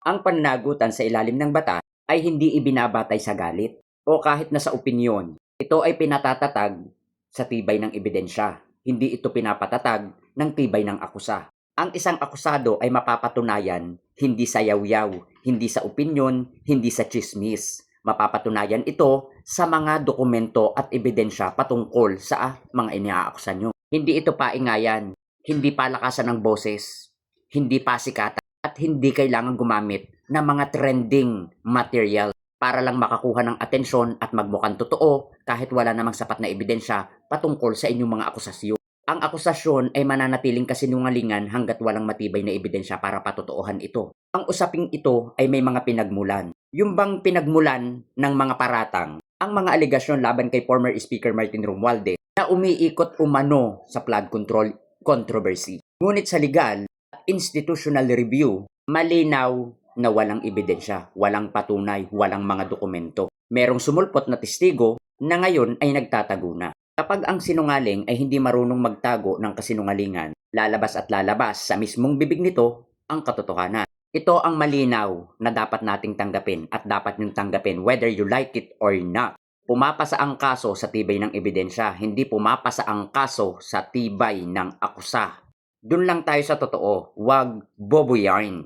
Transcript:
Ang pananagutan sa ilalim ng batas ay hindi ibinabatay sa galit o kahit na sa opinyon. Ito ay pinatatatag sa tibay ng ebidensya. Hindi ito pinapatatag ng tibay ng akusa. Ang isang akusado ay mapapatunayan hindi sa yaw-yaw, hindi sa opinyon, hindi sa chismis. Mapapatunayan ito sa mga dokumento at ebidensya patungkol sa mga iniaakusa nyo. Hindi ito paingayan, hindi palakasan ng boses, hindi pasikatan, at hindi kailangan gumamit ng mga trending material para lang makakuha ng atensyon at magmukhang totoo kahit wala namang sapat na ebidensya patungkol sa inyong mga akusasyon. Ang akusasyon ay mananatiling kasinungalingan hanggat walang matibay na ebidensya para patotoohan ito. Ang usaping ito ay may mga pinagmulan. Yung bang pinagmulan ng mga paratang, ang mga alegasyon laban kay former Speaker Martin Romualdez na umiikot umano sa flood control controversy. Ngunit sa legal at institutional review, malinaw na walang ebidensya, walang patunay, walang mga dokumento. Merong sumulpot na testigo na ngayon ay nagtatago na. Kapag ang sinungaling ay hindi marunong magtago ng kasinungalingan, lalabas at lalabas sa mismong bibig nito ang katotohanan. Ito ang malinaw na dapat nating tanggapin at dapat niyong tanggapin whether you like it or not. Pumapasa ang kaso sa tibay ng ebidensya, hindi pumapasa ang kaso sa tibay ng akusa. Doon lang tayo sa totoo, wag bobo yarn.